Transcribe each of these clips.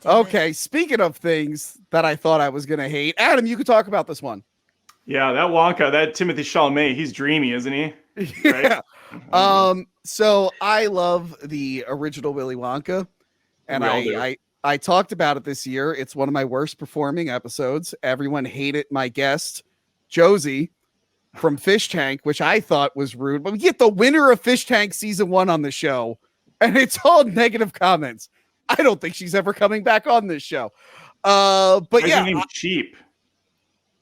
Okay, speaking of things that I thought I was going to hate, Adam, you could talk about this one. Yeah, that Wonka, that Timothée Chalamet, he's dreamy, isn't he? Yeah. So I love the original Willy Wonka, and I talked about it this year. It's one of my worst performing episodes. Everyone hated my guest, Josie from Fish Tank, which I thought was rude. But we get the winner of Fish Tank season 1 on the show, and it's all negative comments. I don't think she's ever coming back on this show. But yeah, cheap.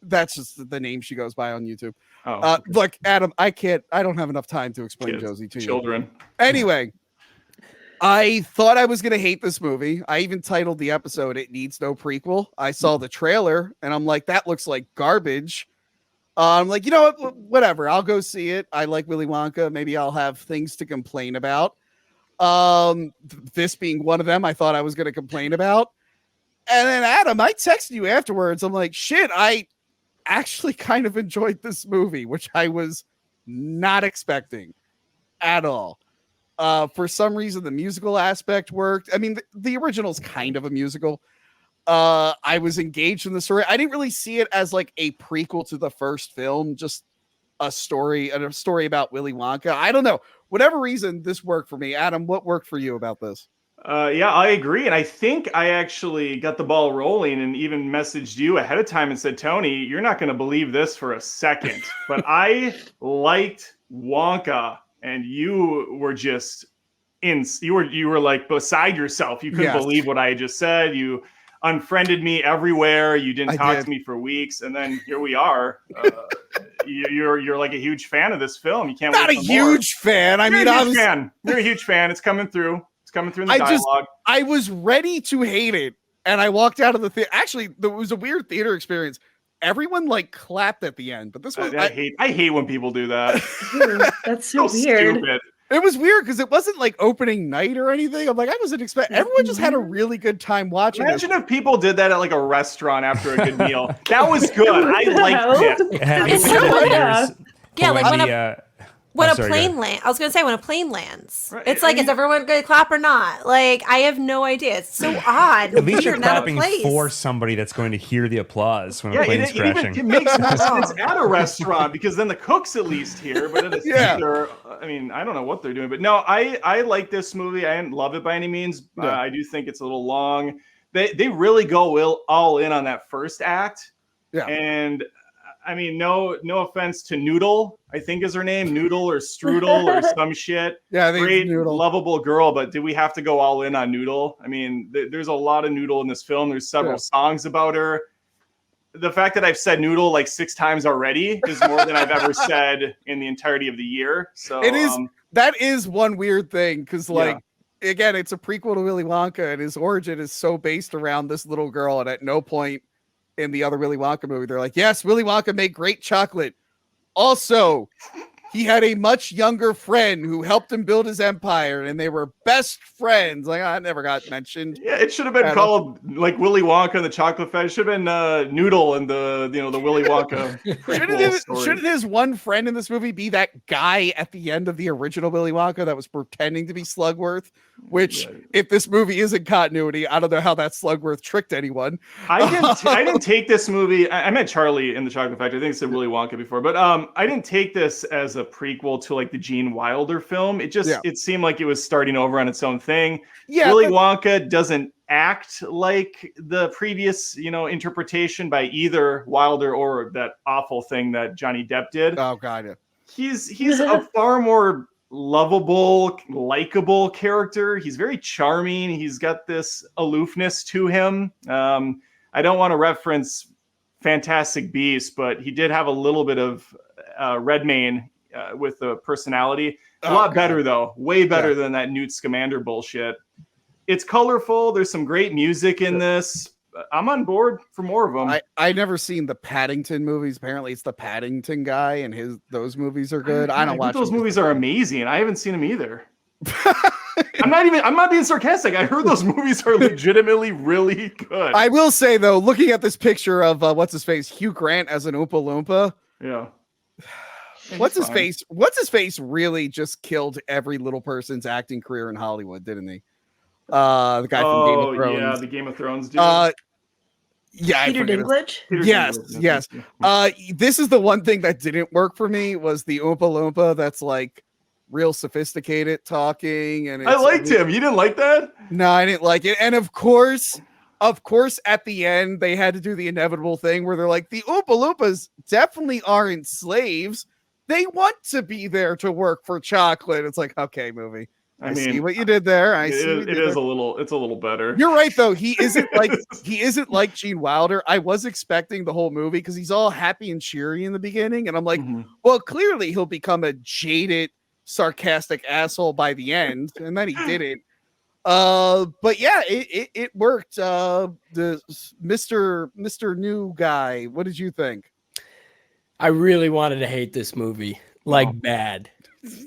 That's just the name she goes by on YouTube. Oh, okay. Look, Adam, I don't have enough time to explain Josie to you. Children. Anyway, I thought I was going to hate this movie. I even titled the episode, "It Needs No Prequel." I saw the trailer and I'm like, that looks like garbage. I'm like, you know what? Whatever. I'll go see it. I like Willy Wonka. Maybe I'll have things to complain about. This being one of them, I thought I was going to complain about. And then Adam, I texted you afterwards. I'm like, shit, I actually kind of enjoyed this movie, which I was not expecting at all. For some reason, the musical aspect worked. I mean, the original's kind of a musical. I was engaged in the story. I didn't really see it as like a prequel to the first film, just a story about Willy Wonka. I don't know. Whatever reason, this worked for me. Adam, what worked for you about this? Yeah, I agree. And I think I actually got the ball rolling and even messaged you ahead of time and said, Tony, you're not going to believe this for a second. But I liked Wonka and you were just you were like beside yourself. You couldn't believe what I just said. You unfriended me everywhere. You didn't talk to me for weeks. And then here we are. You're like a huge fan of this film. You can't not wait a huge fan. I mean, you're a huge fan. It's coming through. It's coming through in the dialogue. I was ready to hate it, and I walked out of the theater. Actually, there was a weird theater experience. Everyone like clapped at the end, but this was I hate when people do that. That's so weird. Stupid. It was weird because it wasn't like opening night or anything. I'm like, I wasn't expecting. Everyone just had a really good time watching. Imagine if people did that at like a restaurant after a good meal. That was good. I liked it. It's so yeah, like when a plane lands, I was going to say when a plane lands, right. It's like, is everyone going to clap or not? Like, I have no idea. It's so odd. At least you're clapping for somebody that's going to hear the applause when a plane's crashing. It makes more sense at a restaurant because then the cook's at least here. But at a theater, I mean, I don't know what they're doing. But no, I like this movie. I didn't love it by any means. I do think it's a little long. They really go all in on that first act. Yeah. And I mean, no offense to Noodle, I think is her name, Noodle or Strudel or some shit. Yeah, I think great, Noodle. Lovable girl, but do we have to go all in on Noodle? I mean, there's a lot of Noodle in this film. There's several songs about her. The fact that I've said Noodle like 6 times already is more than I've ever said in the entirety of the year. So it is. That is one weird thing because, like, again, it's a prequel to Willy Wonka, and his origin is so based around this little girl, and at no point in the other Willy Wonka movie, they're like, yes, Willy Wonka made great chocolate. Also, he had a much younger friend who helped him build his empire, and they were best friends. Like, I never got mentioned. Yeah, it should have been called like Willy Wonka and the Chocolate Factory. It should have been Noodle and the Willy Wonka. Shouldn't his one friend in this movie be that guy at the end of the original Willy Wonka that was pretending to be Slugworth? Which, if this movie isn't continuity, I don't know how that Slugworth tricked anyone. I didn't take this movie. I met Charlie in the Chocolate Factory. I think I said Willy Wonka before, but I didn't take this as a prequel to like the Gene Wilder film. It just it seemed like it was starting over on its own thing. Yeah, Willy Wonka doesn't act like the previous, interpretation by either Wilder or that awful thing that Johnny Depp did. Oh God, yeah. He's a far more lovable, likable character. He's very charming. He's got this aloofness to him. I don't want to reference Fantastic Beasts, but he did have a little bit of Redmayne with the personality. A lot better though, way better than that Newt Scamander bullshit. It's colorful. There's some great music in this. I'm on board for more of them. I never seen the Paddington movies. Apparently, it's the Paddington guy, and those movies are good. I don't watch those movies. Are amazing. I haven't seen them either. I'm not being sarcastic. I heard those movies are legitimately really good. I will say though, looking at this picture of what's his face, Hugh Grant as an Oompa Loompa. Yeah. What's his face really just killed every little person's acting career in Hollywood, didn't he? The guy from Game of Thrones. Yeah, the Game of Thrones dude. Yeah, Peter Dinklage. Yes. This is the one thing that didn't work for me was the Oompa Loompa. That's like real sophisticated talking, and I liked him. You didn't like that? No, I didn't like it. And of course, at the end they had to do the inevitable thing where they're like, the Oompa Loompas definitely aren't slaves. They want to be there to work for chocolate. It's like, okay, movie. I mean, see what you did there. It's a little better. You're right though. He isn't like Gene Wilder. I was expecting the whole movie because he's all happy and cheery in the beginning, and I'm like, well, clearly he'll become a jaded, sarcastic asshole by the end, and then he didn't. But yeah, it worked. The Mr. New Guy. What did you think? I really wanted to hate this movie, bad.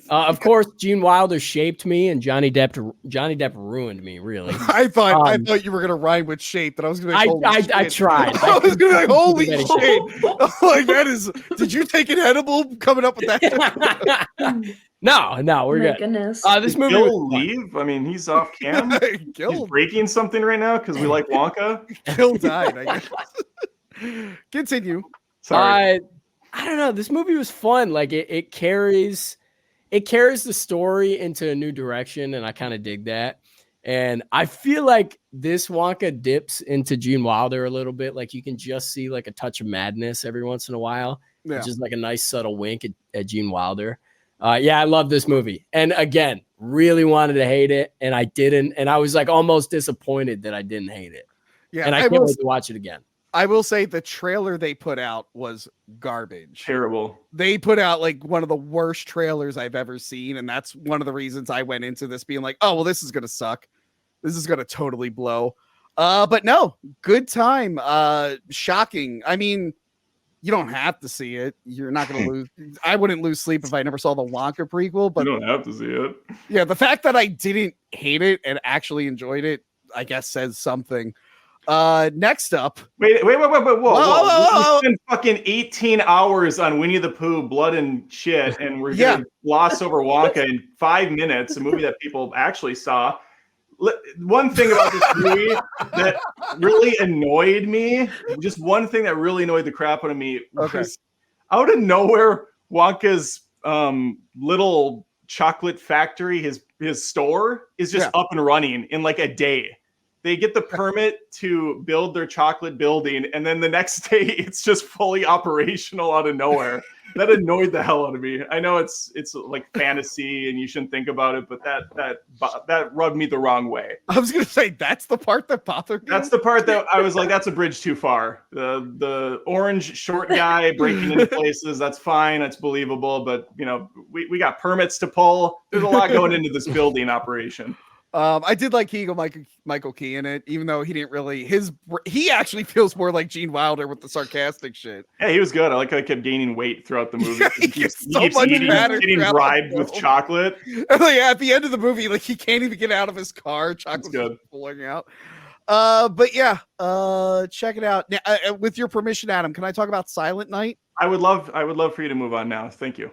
Of course, Gene Wilder shaped me, and Johnny Depp ruined me. Really, I thought you were gonna rhyme with shape, but I was gonna. I tried. I was gonna be like, holy shit! Like that is. Did you take an edible coming up with that? No, we're good. Goodness. This movie Gil leave? I mean, he's off cam. He's breaking something right now because we like Wonka. Gil died. I guess. Continue. Sorry. I don't know. This movie was fun. Like it carries the story into a new direction, and I kind of dig that. And I feel like this Wonka dips into Gene Wilder a little bit. Like you can just see like a touch of madness every once in a while, which is like a nice subtle wink at Gene Wilder. I love this movie. And again, really wanted to hate it, and I didn't. And I was like almost disappointed that I didn't hate it. Yeah, and I can't wait to watch it again. I will say the trailer they put out was garbage. Terrible. They put out like one of the worst trailers I've ever seen. And that's one of the reasons I went into this being like, oh, well, this is going to suck. This is going to totally blow. But no, good time. Shocking. I mean, you don't have to see it. You're not going to lose. I wouldn't lose sleep if I never saw the Wonka prequel, but you don't have to see it. Yeah. The fact that I didn't hate it and actually enjoyed it, I guess says something. Next up. Wait, whoa. We spent fucking 18 hours on Winnie the Pooh, blood and shit, and we're gonna gloss over Wonka in 5 minutes, a movie that people actually saw. One thing about this movie that really annoyed me, just one thing that really annoyed the crap out of me was out of nowhere, Wonka's little chocolate factory, his store is just up and running in like a day. They get the permit to build their chocolate building, and then the next day it's just fully operational out of nowhere. That annoyed the hell out of me. I know it's like fantasy and you shouldn't think about it, but that rubbed me the wrong way. I was gonna say that's the part that bothered me. That's the part that I was like, that's a bridge too far. The orange short guy breaking into places, that's fine, that's believable, but you know, we got permits to pull. There's a lot going into this building operation. I did like Michael Key in it, even though he didn't really. He actually feels more like Gene Wilder with the sarcastic shit. Yeah, he was good. I like how he kept gaining weight throughout the movie. Yeah, he keeps getting bribed with chocolate. Like, at the end of the movie, like he can't even get out of his car. Chocolate's pulling out. But yeah, check it out. Now, with your permission, Adam, can I talk about Silent Night? I would love for you to move on now. Thank you.